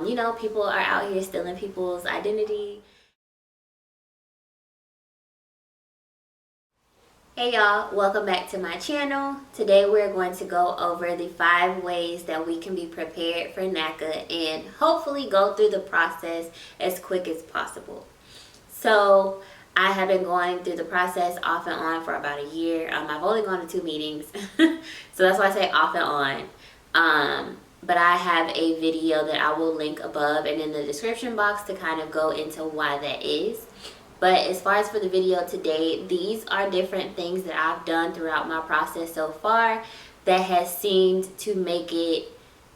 You know, people are out here stealing people's identity. Hey y'all, welcome back to my channel. Today we're going to go over the 5 ways that we can be prepared for Naca and hopefully go through the process as quick as possible. So I have been going through the process off and on for about a year. I've only gone to 2 meetings, so that's why I say off and on. But I have a video that I will link above and in the description box to kind of go into why that is. But as far as for the video today, these are different things that I've done throughout my process so far that has seemed to make it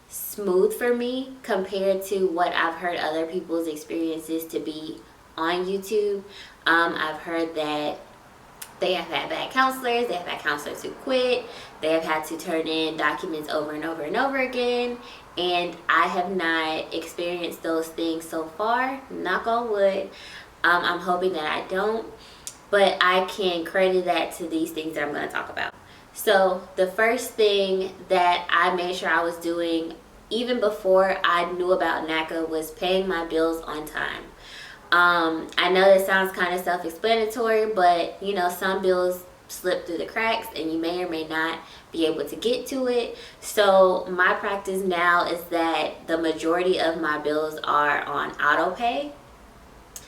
smooth for me compared to what I've heard other people's experiences to be on YouTube. I've heard that they have had bad counselors, they have had counselors who quit, they have had to turn in documents over and over and over again, and I have not experienced those things so far, knock on wood. I'm hoping that I don't, but I can credit that to these things that I'm going to talk about. So the first thing that I made sure I was doing even before I knew about Naca was paying my bills on time. I know that sounds kind of self-explanatory, but you know, some bills slip through the cracks and you may or may not be able to get to it. So my practice now is that the majority of my bills are on auto pay.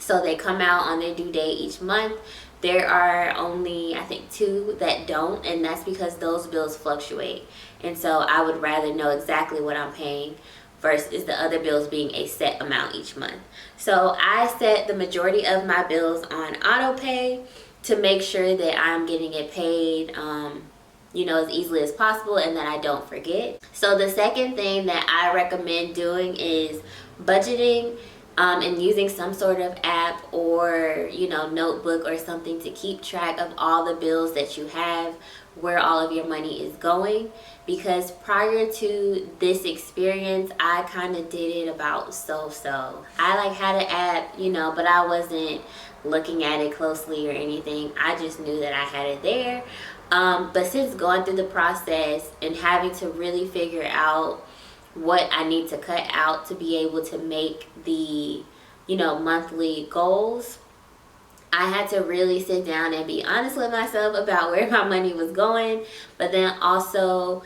So they come out on their due date each month. There are only, I think, 2 that don't, and that's because those bills fluctuate. And so I would rather know exactly what I'm paying versus the other bills being a set amount each month. So I set the majority of my bills on auto pay to make sure that I'm getting it paid you know, as easily as possible and that I don't forget. So the second thing that I recommend doing is budgeting. And using some sort of app or, you know, notebook or something to keep track of all the bills that you have, where all of your money is going. Because prior to this experience, I kind of did it about so. I like had an app, you know, but I wasn't looking at it closely or anything. I just knew that I had it there. But since going through the process and having to really figure out what I need to cut out to be able to make the, you know, monthly goals, I had to really sit down and be honest with myself about where my money was going, but then also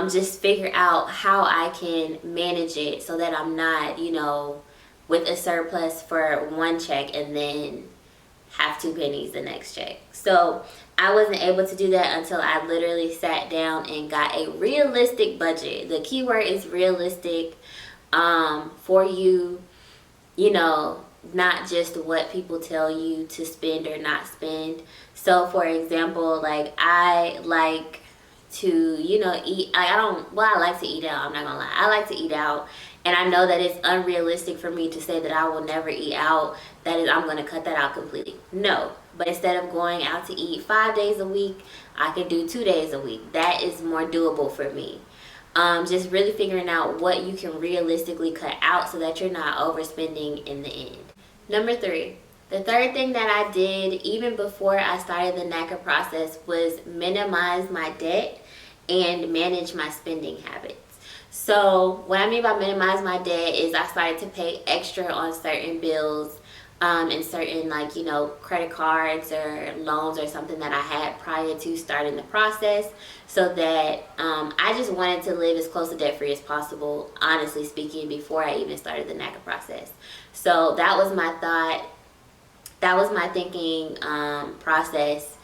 just figure out how I can manage it so that I'm not, you know, with a surplus for one check and then have 2 pennies the next check. So I wasn't able to do that until I literally sat down and got a realistic budget. The key word is realistic, for you, you know, not just what people tell you to spend or not spend. So for example, like I like to, you know, eat. I like to eat out. I'm not gonna lie. I like to eat out. And I know that it's unrealistic for me to say that I will never eat out. That is, I'm going to cut that out completely. No. But instead of going out to eat 5 days a week, I can do 2 days a week. That is more doable for me. Just really figuring out what you can realistically cut out so that you're not overspending in the end. Number 3. The third thing that I did even before I started the Naca process was minimize my debt and manage my spending habits. So what I mean by minimize my debt is I started to pay extra on certain bills and certain, like, you know, credit cards or loans or something that I had prior to starting the process, so that I just wanted to live as close to debt free as possible, honestly speaking, before I even started the Naca process. So that was my thought. That was my thinking process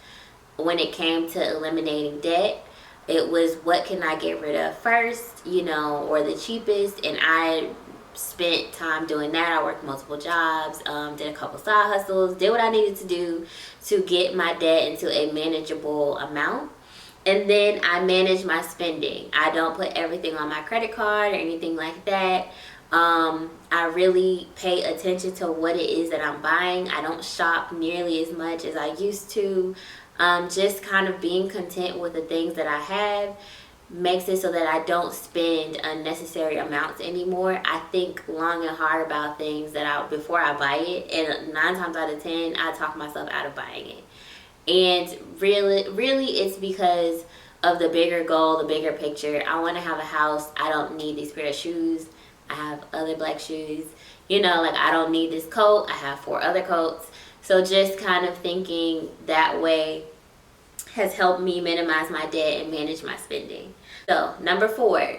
when it came to eliminating debt. It was, what can I get rid of first, you know, or the cheapest, and I spent time doing that. I worked multiple jobs, did a couple side hustles, did what I needed to do to get my debt into a manageable amount. And then I manage my spending. I don't put everything on my credit card or anything like that. I really pay attention to what it is that I'm buying. I don't shop nearly as much as I used to. Just kind of being content with the things that I have makes it so that I don't spend unnecessary amounts anymore. I think long and hard about things before I buy it, and 9 times out of 10 I talk myself out of buying it. And really it's because of the bigger goal, the bigger picture. I want to have a house. I don't need these pair of shoes. I have other black shoes. You know, like I don't need this coat, I have 4 other coats. So just kind of thinking that way has helped me minimize my debt and manage my spending. So number 4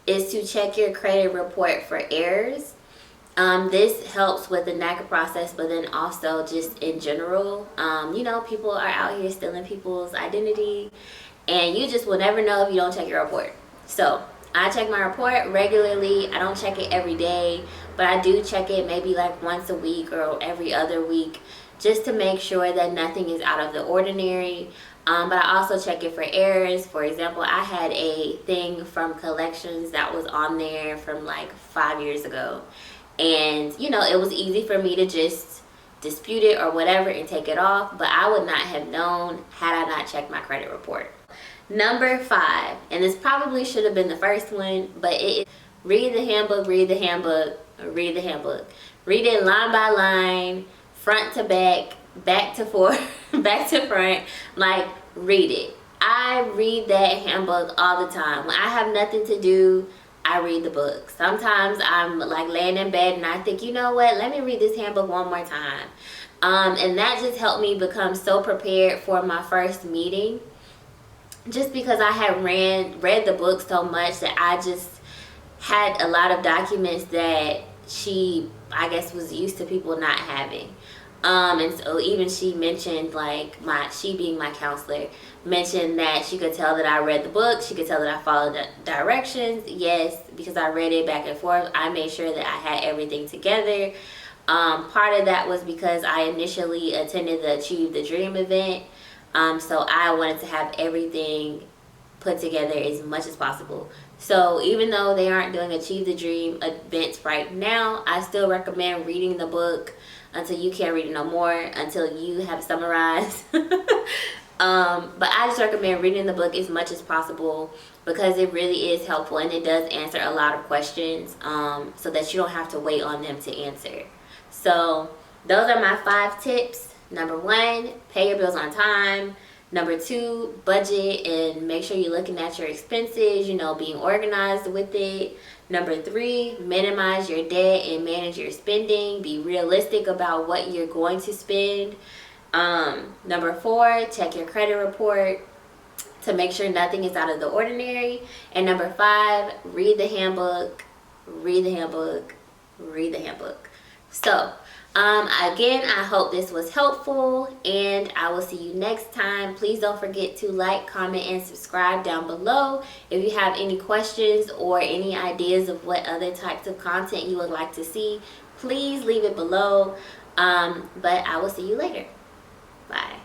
is to check your credit report for errors. This helps with the Naca process, but then also just in general. You know, people are out here stealing people's identity, and you just will never know if you don't check your report. So I check my report regularly. I don't check it every day, but I do check it maybe like once a week or every other week, just to make sure that nothing is out of the ordinary. But I also check it for errors. For example, I had a thing from collections that was on there from like 5 years ago. And, you know, it was easy for me to just dispute it or whatever and take it off. But I would not have known had I not checked my credit report. Number 5, and this probably should have been the first one, but it is read the handbook, read the handbook, read the handbook. Read it line by line, front to back, back to forth, back to front. Like, read it. I read that handbook all the time. When I have nothing to do, I read the book. Sometimes I'm like laying in bed and I think, you know what, let me read this handbook one more time. And that just helped me become so prepared for my first meeting. Just because I had read the book so much that I just had a lot of documents that she, I guess, was used to people not having. And so even she mentioned, like, she being my counselor, mentioned that she could tell that I read the book. She could tell that I followed the directions. Yes, because I read it back and forth. I made sure that I had everything together. Part of that was because I initially attended the Achieve the Dream event. So I wanted to have everything put together as much as possible. So even though they aren't doing Achieve the Dream events right now, I still recommend reading the book until you can't read it no more, until you have summarized. But I just recommend reading the book as much as possible because it really is helpful and it does answer a lot of questions, so that you don't have to wait on them to answer. So those are my 5 tips. Number 1, pay your bills on time. Number 2, budget and make sure you're looking at your expenses, you know, being organized with it. Number 3, minimize your debt and manage your spending. Be realistic about what you're going to spend. Number 4, check your credit report to make sure nothing is out of the ordinary. And number 5, read the handbook, read the handbook, read the handbook. So, again, I hope this was helpful and I will see you next time. Please don't forget to like, comment, and subscribe down below. If you have any questions or any ideas of what other types of content you would like to see, please leave it below. But I will see you later. Bye.